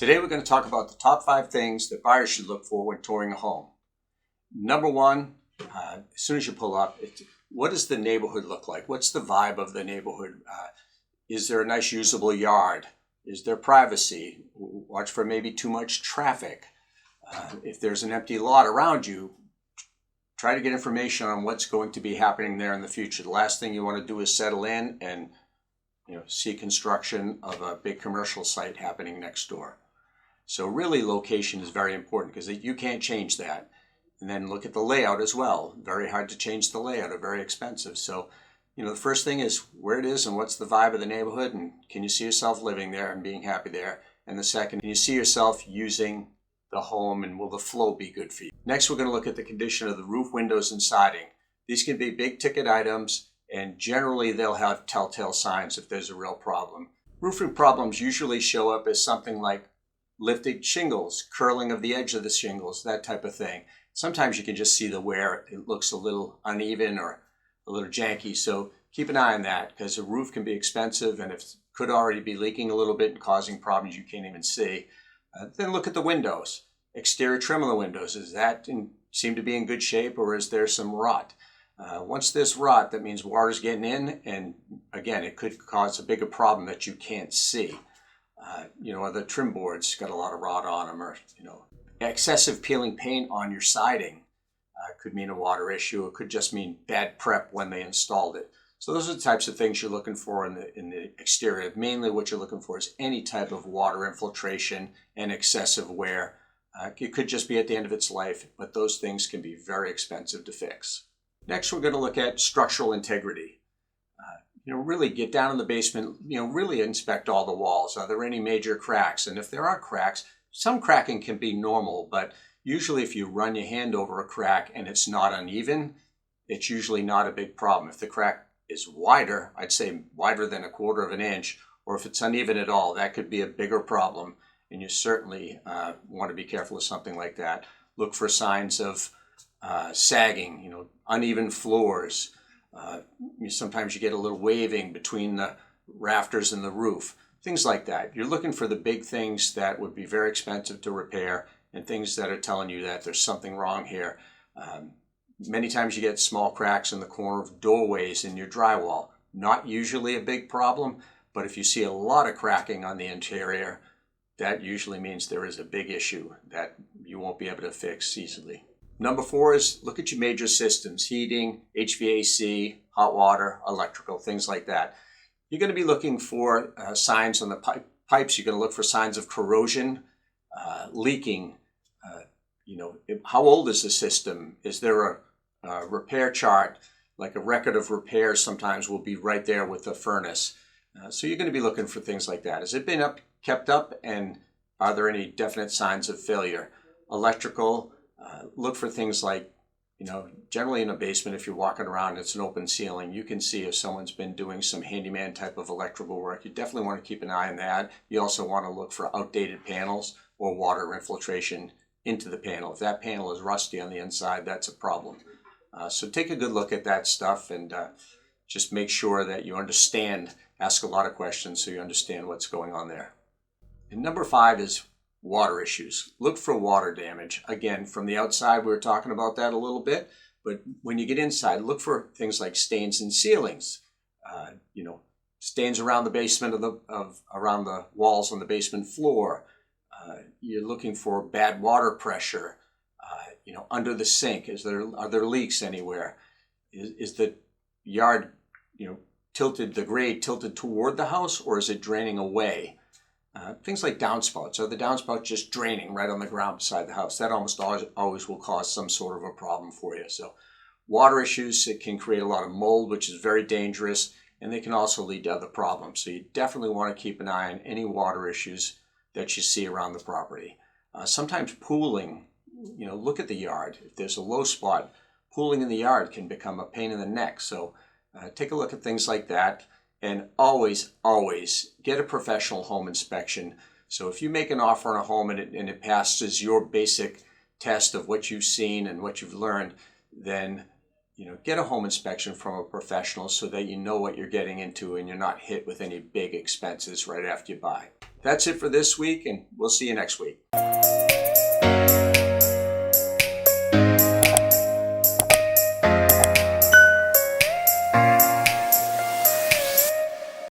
Today we're going to talk about the top 5 things that buyers should look for when touring a home. Number one, as soon as you pull up, what does the neighborhood look like? What's the vibe of the neighborhood? Is there a nice usable yard? Is there privacy? Watch for maybe too much traffic. If there's an empty lot around you, try to get information on what's going to be happening there in the future. The last thing you want to do is settle in and see construction of a big commercial site happening next door. So really location is very important because you can't change that. And then look at the layout as well. Very hard to change the layout, or very expensive. So, the first thing is where it is and what's the vibe of the neighborhood, and can you see yourself living there and being happy there? And the second, can you see yourself using the home, and will the flow be good for you? Next, we're going to look at the condition of the roof, windows, and siding. These can be big ticket items, and generally they'll have telltale signs if there's a real problem. Roofing problems usually show up as something like lifted shingles, curling of the edge of the shingles, that type of thing. Sometimes you can just see the wear. It looks a little uneven or a little janky. So keep an eye on that, because a roof can be expensive, and if it could already be leaking a little bit and causing problems you can't even see. Then look at the windows. Exterior trim of the windows. Is that seem to be in good shape, or is there some rot? Once there's rot, that means water's getting in, and again, it could cause a bigger problem that you can't see. The trim boards got a lot of rot on them, or excessive peeling paint on your siding could mean a water issue. It could just mean bad prep when they installed it. So those are the types of things you're looking for in the exterior. Mainly what you're looking for is any type of water infiltration and excessive wear. It could just be at the end of its life, but those things can be very expensive to fix. Next, we're going to look at structural integrity. Really get down in the basement, really inspect all the walls. Are there any major cracks? And if there are cracks, some cracking can be normal, but usually if you run your hand over a crack and it's not uneven, it's usually not a big problem. If the crack is wider, I'd say wider than 1/4 of an inch, or if it's uneven at all, that could be a bigger problem. And you certainly want to be careful of something like that. Look for signs of sagging, uneven floors. Sometimes you get a little waving between the rafters and the roof. Things like that. You're looking for the big things that would be very expensive to repair, and things that are telling you that there's something wrong here. Many times you get small cracks in the corner of doorways in your drywall. Not usually a big problem, but if you see a lot of cracking on the interior, that usually means there is a big issue that you won't be able to fix easily. Number 4 is look at your major systems: heating, HVAC, hot water, electrical, things like that. You're going to be looking for signs on the pipes. You're going to look for signs of corrosion, leaking. How old is the system? Is there a repair chart? Like a record of repairs sometimes will be right there with the furnace. So you're going to be looking for things like that. Has it been kept up, and are there any definite signs of failure? Electrical, look for things like, generally in a basement, if you're walking around, it's an open ceiling. You can see if someone's been doing some handyman type of electrical work. You definitely want to keep an eye on that. You also want to look for outdated panels or water infiltration into the panel. If that panel is rusty on the inside, that's a problem. So take a good look at that stuff, and just make sure that you understand. Ask a lot of questions so you understand what's going on there. And number 5 is water issues. Look for water damage. Again, from the outside, we were talking about that a little bit, but when you get inside, look for things like stains in ceilings, stains around the basement around the walls on the basement floor. You're looking for bad water pressure, under the sink. Are there leaks anywhere? Is the yard, tilted, the grade tilted toward the house, or is it draining away? Things like downspouts. Are the downspouts just draining right on the ground beside the house? That almost always will cause some sort of a problem for you. So water issues, it can create a lot of mold, which is very dangerous, and they can also lead to other problems. So you definitely want to keep an eye on any water issues that you see around the property. Sometimes pooling, look at the yard. If there's a low spot, pooling in the yard can become a pain in the neck. So take a look at things like that. And always, always get a professional home inspection. So if you make an offer on a home and it passes your basic test of what you've seen and what you've learned, then get a home inspection from a professional so that you know what you're getting into and you're not hit with any big expenses right after you buy. That's it for this week, and we'll see you next week.